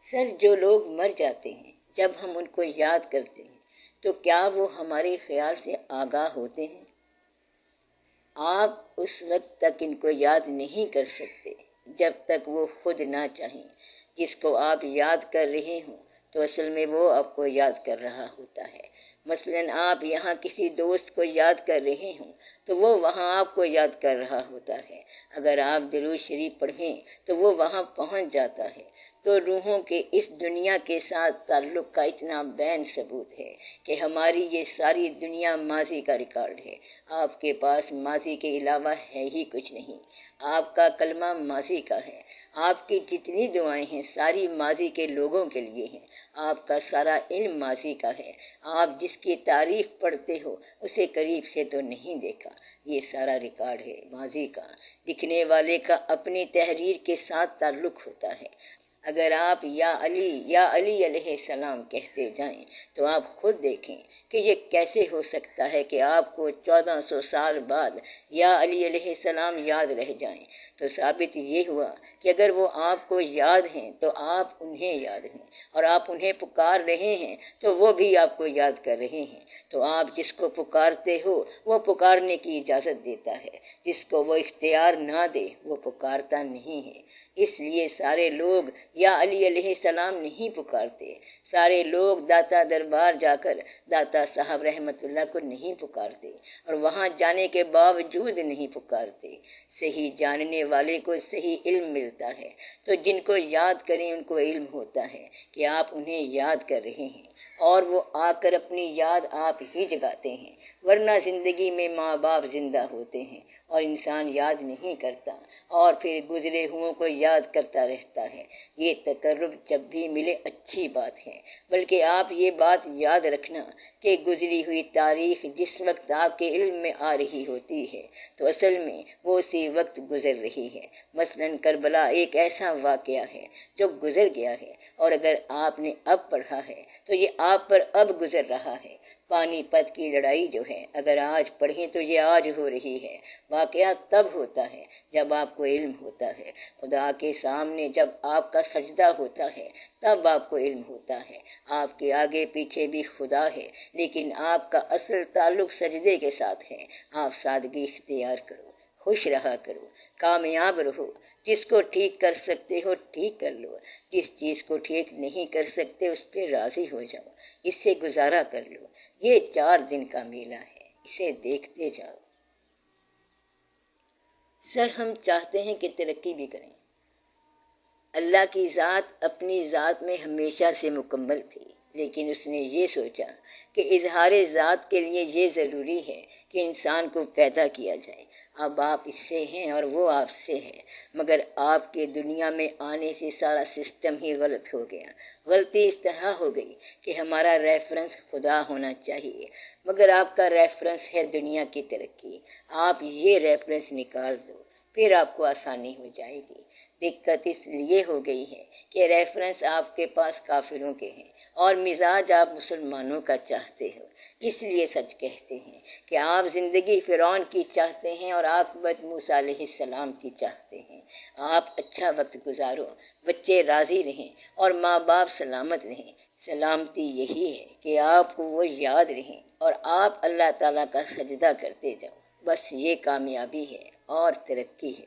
سر جو لوگ مر جاتے ہیں جب ہم ان کو یاد کرتے ہیں تو کیا وہ ہمارے خیال سے آگاہ ہوتے ہیں؟ آپ اس وقت تک ان کو یاد نہیں کر سکتے جب تک وہ خود نہ چاہیں۔ جس کو آپ یاد کر رہے ہوں تو اصل میں وہ آپ کو یاد کر رہا ہوتا ہے۔ مثلاً آپ یہاں کسی دوست کو یاد کر رہے ہوں تو وہ وہاں آپ کو یاد کر رہا ہوتا ہے۔ اگر آپ درود شریف پڑھیں تو وہ وہاں پہنچ جاتا ہے۔ تو روحوں کے اس دنیا کے ساتھ تعلق کا اتنا بین ثبوت ہے کہ ہماری یہ ساری دنیا ماضی کا ریکارڈ ہے۔ آپ کے پاس ماضی کے علاوہ ہے ہی کچھ نہیں۔ آپ کا کلمہ ماضی کا ہے۔ آپ کی جتنی دعائیں ہیں ساری ماضی کے لوگوں کے لیے ہیں۔ آپ کا سارا علم ماضی کا ہے۔ آپ جس کی تاریخ پڑھتے ہو اسے قریب سے تو نہیں دیکھا۔ یہ سارا ریکارڈ ہے ماضی کا۔ لکھنے والے کا اپنی تحریر کے ساتھ تعلق ہوتا ہے۔ اگر آپ یا علی علیہ السلام کہتے جائیں تو آپ خود دیکھیں کہ یہ کیسے ہو سکتا ہے کہ آپ کو 1400 سال بعد یا علی علیہ السلام یاد رہ جائیں۔ تو ثابت یہ ہوا کہ اگر وہ آپ کو یاد ہیں تو آپ انہیں یاد ہیں، اور آپ انہیں پکار رہے ہیں تو وہ بھی آپ کو یاد کر رہے ہیں۔ تو آپ جس کو پکارتے ہو وہ پکارنے کی اجازت دیتا ہے، جس کو وہ اختیار نہ دے وہ پکارتا نہیں ہے۔ اس لیے سارے لوگ یا علی علیہ السلام نہیں پکارتے۔ سارے لوگ داتا دربار جا کر داتا صاحب رحمت اللہ کو نہیں پکارتے، اور وہاں جانے کے باوجود نہیں پکارتے۔ صحیح جاننے والے کو صحیح علم ملتا ہے، تو جن کو یاد کریں ان کو علم ہوتا ہے کہ آپ انہیں یاد کر رہے ہیں، اور وہ آ کر اپنی یاد آپ ہی جگاتے ہیں۔ ورنہ زندگی میں ماں باپ زندہ ہوتے ہیں اور انسان یاد نہیں کرتا، اور پھر گزرے ہوں کو یاد کرتا رہتا ہے۔ یہ تقرب جب بھی ملے اچھی بات ہے، بلکہ آپ یہ بات یاد رکھنا کہ گزری ہوئی تاریخ جس وقت آپ کے علم میں آ رہی ہوتی ہے تو اصل میں وہ اسی وقت گزر رہی ہے۔ مثلاً کربلا ایک ایسا واقعہ ہے جو گزر گیا ہے، اور اگر آپ نے اب پڑھا ہے تو یہ آپ پر اب گزر رہا ہے۔ پانی پت کی لڑائی جو ہے اگر آج پڑھیں تو یہ آج ہو رہی ہے۔ واقعہ تب ہوتا ہے جب آپ کو علم ہوتا ہے۔ خدا کے سامنے جب آپ کا سجدہ ہوتا ہے تب آپ کو علم ہوتا ہے۔ آپ کے آگے پیچھے بھی خدا ہے، لیکن آپ کا اصل تعلق سجدے کے ساتھ ہے۔ آپ سادگی اختیار کرو، خوش رہا کرو، کامیاب رہو۔ جس کو ٹھیک کر سکتے ہو ٹھیک کر لو، جس چیز کو ٹھیک نہیں کر سکتے اس پہ راضی ہو جاؤ، اس سے گزارا کر لو۔ یہ 4 دن کا میلہ ہے، اسے دیکھتے جاؤ۔ سر ہم چاہتے ہیں کہ ترقی بھی کریں۔ اللہ کی ذات اپنی ذات میں ہمیشہ سے مکمل تھی، لیکن اس نے یہ سوچا کہ اظہار ذات کے لیے یہ ضروری ہے کہ انسان کو پیدا کیا جائے۔ اب آپ اس سے ہیں اور وہ آپ سے ہے، مگر آپ کے دنیا میں آنے سے سارا سسٹم ہی غلط ہو گیا۔ غلطی اس طرح ہو گئی کہ ہمارا ریفرنس خدا ہونا چاہیے، مگر آپ کا ریفرنس ہے دنیا کی ترقی۔ آپ یہ ریفرنس نکال دو، پھر آپ کو آسانی ہو جائے گی۔ دقت اس لیے ہو گئی ہے کہ ریفرنس آپ کے پاس کافروں کے ہیں اور مزاج آپ مسلمانوں کا چاہتے ہو۔ اس لیے سچ کہتے ہیں کہ آپ زندگی فرعون کی چاہتے ہیں اور عاقبت موسیٰ علیہ السلام کی چاہتے ہیں۔ آپ اچھا وقت گزارو، بچے راضی رہیں اور ماں باپ سلامت رہیں۔ سلامتی یہی ہے کہ آپ کو وہ یاد رہیں اور آپ اللہ تعالیٰ کا سجدہ کرتے جاؤ۔ بس یہ کامیابی ہے اور ترقی ہے۔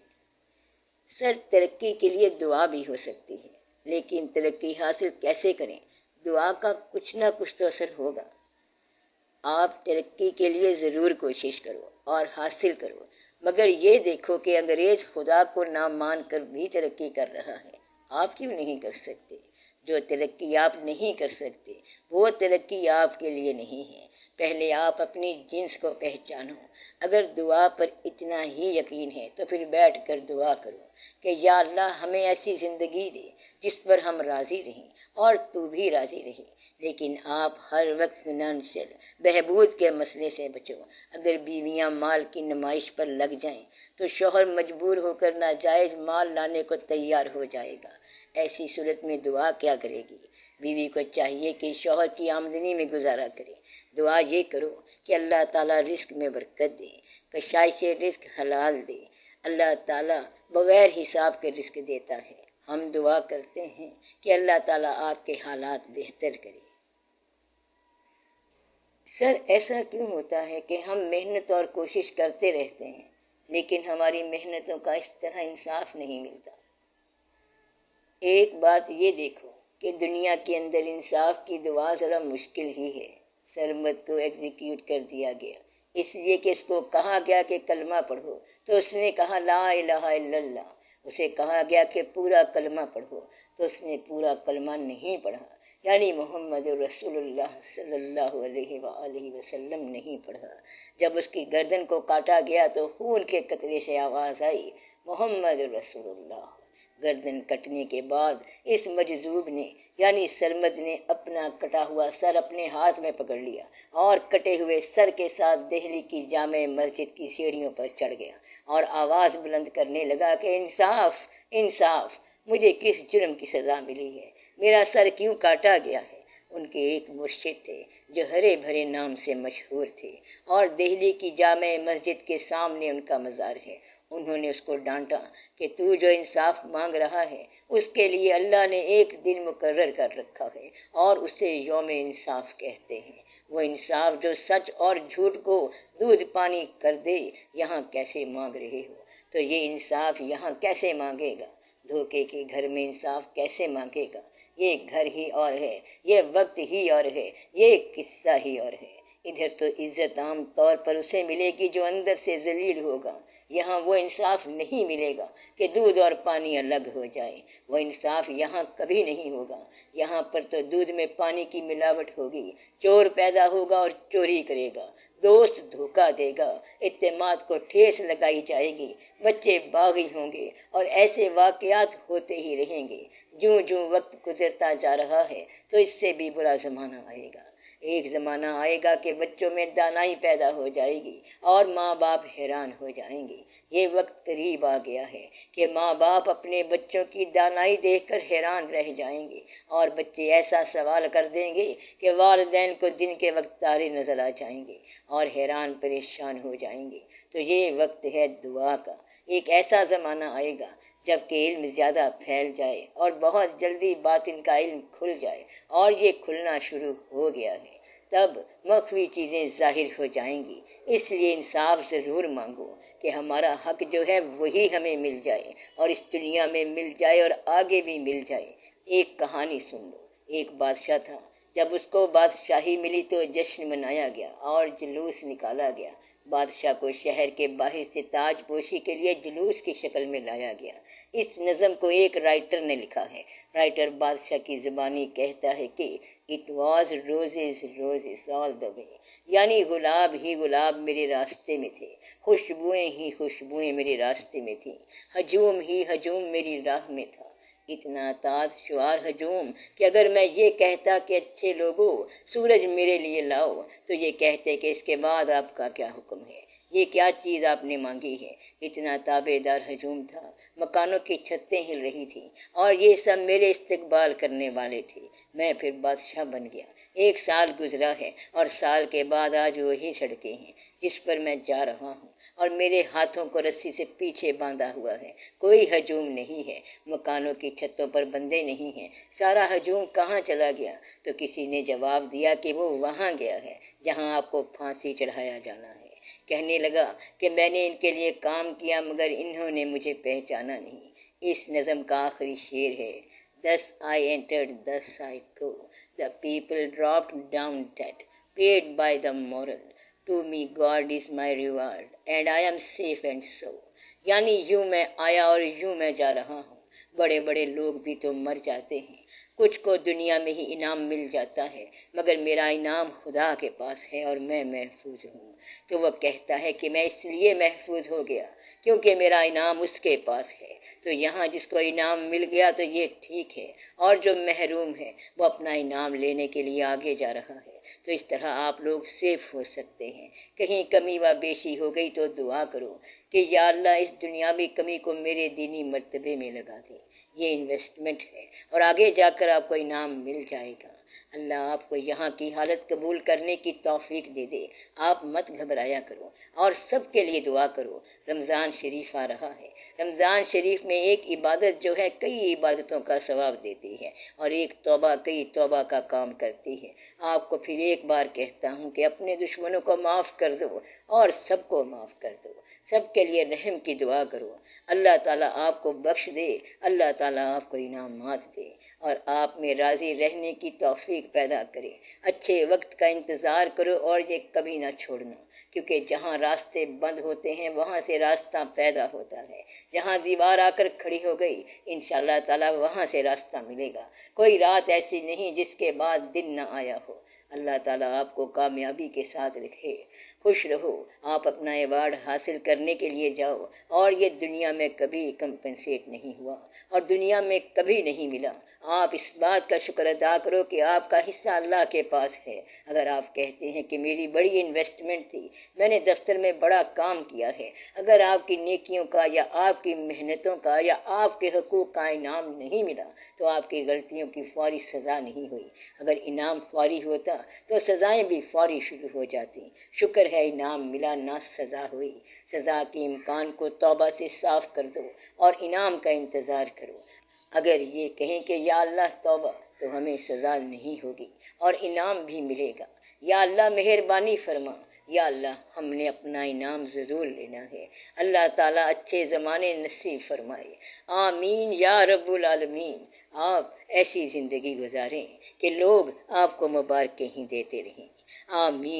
سر ترقی کے لیے دعا بھی ہو سکتی ہے، لیکن ترقی حاصل کیسے کریں؟ دعا کا کچھ نہ کچھ تو اثر ہوگا۔ آپ ترقی کے لیے ضرور کوشش کرو اور حاصل کرو، مگر یہ دیکھو کہ انگریز خدا کو نہ مان کر بھی ترقی کر رہا ہے، آپ کیوں نہیں کر سکتے؟ جو ترقی آپ نہیں کر سکتے وہ ترقی آپ کے لیے نہیں ہے۔ پہلے آپ اپنی جنس کو پہچانو۔ اگر دعا پر اتنا ہی یقین ہے تو پھر بیٹھ کر دعا کرو کہ یا اللہ ہمیں ایسی زندگی دے جس پر ہم راضی رہیں اور تو بھی راضی رہے۔ لیکن آپ ہر وقت فنانشل بہبود کے مسئلے سے بچو۔ اگر بیویاں مال کی نمائش پر لگ جائیں تو شوہر مجبور ہو کر ناجائز مال لانے کو تیار ہو جائے گا۔ ایسی صورت میں دعا کیا کرے گی؟ بیوی کو چاہیے کہ شوہر کی آمدنی میں گزارا کرے۔ دعا یہ کرو کہ اللہ تعالیٰ رزق میں برکت دے، کشائش رزق حلال دے۔ اللہ تعالیٰ بغیر حساب کے رزق دیتا ہے۔ ہم دعا کرتے ہیں کہ اللہ تعالیٰ آپ کے حالات بہتر کرے۔ سر ایسا کیوں ہوتا ہے کہ ہم محنت اور کوشش کرتے رہتے ہیں لیکن ہماری محنتوں کا اس طرح انصاف نہیں ملتا؟ ایک بات یہ دیکھو کہ دنیا کے اندر انصاف کی دعا ذرا مشکل ہی ہے۔ سرمد کو ایگزیکیوٹ کر دیا گیا اس لیے کہ اس کو کہا گیا کہ کلمہ پڑھو تو اس نے کہا لا الہ الا اللہ۔ اسے کہا گیا کہ پورا کلمہ پڑھو تو اس نے پورا کلمہ نہیں پڑھا، یعنی محمد رسول اللہ صلی اللہ علیہ وآلہ وسلم نہیں پڑھا۔ جب اس کی گردن کو کاٹا گیا تو خون کے قطرے سے آواز آئی محمد رسول اللہ۔ گردن کٹنے کے بعد اس مجذوب نے یعنی سرمد نے اپنا کٹا ہوا سر اپنے ہاتھ میں پکڑ لیا اور کٹے ہوئے سر کے ساتھ دہلی کی جامع مسجد کی سیڑھیوں پر چڑھ گیا اور آواز بلند کرنے لگا کہ انصاف انصاف، مجھے کس جرم کی سزا ملی ہے، میرا سر کیوں کاٹا گیا ہے۔ ان کے ایک مرشد تھے جو ہرے بھرے نام سے مشہور تھے اور دہلی کی جامع مسجد کے سامنے ان کا مزار ہے۔ انہوں نے اس کو ڈانٹا کہ تو جو انصاف مانگ رہا ہے اس کے لیے اللہ نے ایک دن مقرر کر رکھا ہے اور اسے یوم انصاف کہتے ہیں۔ وہ انصاف جو سچ اور جھوٹ کو دودھ پانی کر دے، یہاں کیسے مانگ رہے ہو؟ تو یہ انصاف یہاں کیسے مانگے گا؟ دھوکے کے گھر میں انصاف کیسے مانگے گا؟ یہ گھر ہی اور ہے، یہ وقت ہی اور ہے، یہ قصہ ہی اور ہے۔ ادھر تو عزت عام طور پر اسے ملے گی جو اندر سے ذلیل ہوگا، یہاں وہ انصاف نہیں ملے گا کہ دودھ اور پانی الگ ہو جائے، وہ انصاف یہاں کبھی نہیں ہوگا۔ یہاں پر تو دودھ میں پانی کی ملاوٹ ہوگی، چور پیدا ہوگا اور چوری کرے گا، دوست دھوکہ دے گا، اعتماد کو ٹھیس لگائی جائے گی، بچے باغی ہوں گے اور ایسے واقعات ہوتے ہی رہیں گے۔ جوں جوں وقت گزرتا جا رہا ہے تو اس سے بھی برا زمانہ آئے گا۔ ایک زمانہ آئے گا کہ بچوں میں دانائی پیدا ہو جائے گی اور ماں باپ حیران ہو جائیں گے۔ یہ وقت قریب آ گیا ہے کہ ماں باپ اپنے بچوں کی دانائی دیکھ کر حیران رہ جائیں گے اور بچے ایسا سوال کر دیں گے کہ والدین کو دن کے وقت تارے نظر آ جائیں گے اور حیران پریشان ہو جائیں گے۔ تو یہ وقت ہے دعا کا۔ ایک ایسا زمانہ آئے گا جب کہ علم زیادہ پھیل جائے اور بہت جلدی باطن کا علم کھل جائے، اور یہ کھلنا شروع ہو گیا ہے۔ تب مخفی چیزیں ظاہر ہو جائیں گی۔ اس لیے انصاف ضرور مانگو کہ ہمارا حق جو ہے وہی ہمیں مل جائے اور اس دنیا میں مل جائے اور آگے بھی مل جائے۔ ایک کہانی سن لو۔ ایک بادشاہ تھا، جب اس کو بادشاہی ملی تو جشن منایا گیا اور جلوس نکالا گیا۔ بادشاہ کو شہر کے باہر سے تاج پوشی کے لیے جلوس کی شکل میں لایا گیا۔ اس نظم کو ایک رائٹر نے لکھا ہے۔ رائٹر بادشاہ کی زبانی کہتا ہے کہ اٹ واز روزز روزز آل دا وے، یعنی گلاب ہی گلاب میرے راستے میں تھے، خوشبوئیں ہی خوشبوئیں میرے راستے میں تھیں، ہجوم ہی ہجوم میری راہ میں تھا۔ اتنا تاز شعار ہجوم کہ اگر میں یہ کہتا کہ اچھے لوگوں سورج میرے لیے لاؤ تو یہ کہتے کہ اس کے بعد آپ کا کیا حکم ہے، یہ کیا چیز آپ نے مانگی ہے۔ اتنا تابے دار ہجوم تھا، مکانوں کی چھتیں ہل رہی تھیں اور یہ سب میرے استقبال کرنے والے تھے۔ میں پھر بادشاہ بن گیا۔ ایک سال گزرا ہے اور سال کے بعد آج وہی سڑکیں ہیں جس پر میں جا رہا ہوں اور میرے ہاتھوں کو رسی سے پیچھے باندھا ہوا ہے۔ کوئی ہجوم نہیں ہے، مکانوں کی چھتوں پر بندے نہیں ہیں۔ سارا ہجوم کہاں چلا گیا؟ تو کسی نے جواب دیا کہ وہ وہاں گیا ہے جہاں آپ کو پھانسی چڑھایا جانا ہے۔ کہنے لگا کہ میں نے ان کے لیے کام کیا مگر انہوں نے مجھے پہچانا نہیں۔ اس نظم کا آخری شعر ہے Thus I entered, thus I go. The people dropped down dead, paid by the moral. To me God is my reward, and I am safe and so. یعنی یوں میں آیا اور یوں میں جا رہا ہوں۔ بڑے بڑے لوگ بھی تو مر جاتے ہیں، کچھ کو دنیا میں ہی انعام مل جاتا ہے، مگر میرا انعام خدا کے پاس ہے اور میں محفوظ ہوں۔ تو وہ کہتا ہے کہ میں اس لیے محفوظ ہو گیا کیونکہ میرا انعام اس کے پاس ہے۔ تو یہاں جس کو انعام مل گیا تو یہ ٹھیک ہے، اور جو محروم ہے وہ اپنا انعام لینے کے لیے آگے جا رہا ہے۔ تو اس طرح آپ لوگ سیف ہو سکتے ہیں۔ کہیں کمی و بیشی ہو گئی تو دعا کرو کہ یا اللہ اس دنیاوی کمی کو میرے دینی مرتبے میں لگا دے، یہ انویسٹمنٹ ہے اور آگے جا کر آپ کو انعام مل جائے گا۔ اللہ آپ کو یہاں کی حالت قبول کرنے کی توفیق دے دے۔ آپ مت گھبرایا کرو اور سب کے لیے دعا کرو۔ رمضان شریف آ رہا ہے۔ رمضان شریف میں ایک عبادت جو ہے کئی عبادتوں کا ثواب دیتی ہے، اور ایک توبہ کئی توبہ کا کام کرتی ہے۔ آپ کو پھر ایک بار کہتا ہوں کہ اپنے دشمنوں کو معاف کر دو اور سب کو معاف کر دو۔ سب کے لیے رحم کی دعا کرو۔ اللہ تعالیٰ آپ کو بخش دے، اللہ تعالیٰ آپ کو انعامات دے اور آپ میں راضی رہنے کی توفیق پیدا کرے۔ اچھے وقت کا انتظار کرو اور یہ کبھی نہ چھوڑنا، کیونکہ جہاں راستے بند ہوتے ہیں وہاں سے راستہ پیدا ہوتا ہے۔ جہاں دیوار آ کر کھڑی ہو گئی انشاءاللہ تعالیٰ وہاں سے راستہ ملے گا۔ کوئی رات ایسی نہیں جس کے بعد دن نہ آیا ہو۔ اللہ تعالیٰ آپ کو کامیابی کے ساتھ رکھے۔ خوش رہو۔ آپ اپنا ایوارڈ حاصل کرنے کے لیے جاؤ اور یہ دنیا میں کبھی کمپنسیٹ نہیں ہوا اور دنیا میں کبھی نہیں ملا۔ آپ اس بات کا شکر ادا کرو کہ آپ کا حصہ اللہ کے پاس ہے۔ اگر آپ کہتے ہیں کہ میری بڑی انویسٹمنٹ تھی، میں نے دفتر میں بڑا کام کیا ہے، اگر آپ کی نیکیوں کا یا آپ کی محنتوں کا یا آپ کے حقوق کا انعام نہیں ملا تو آپ کی غلطیوں کی فوری سزا نہیں ہوئی۔ اگر انعام فوری ہوتا تو سزائیں بھی فوری شروع ہو جاتی۔ شکر ہے انعام ملا نہ سزا ہوئی۔ سزا کے امکان کو توبہ سے صاف کر دو اور انعام کا انتظار کرو۔ اگر یہ کہیں کہ یا اللہ توبہ، تو ہمیں سزا نہیں ہوگی اور انعام بھی ملے گا۔ یا اللہ مہربانی فرما، یا اللہ ہم نے اپنا انعام ضرور لینا ہے۔ اللہ تعالیٰ اچھے زمانے نصیب فرمائے۔ آمین یا رب العالمین۔ آپ ایسی زندگی گزاریں کہ لوگ آپ کو مبارکیں ہی دیتے رہیں۔ آمین۔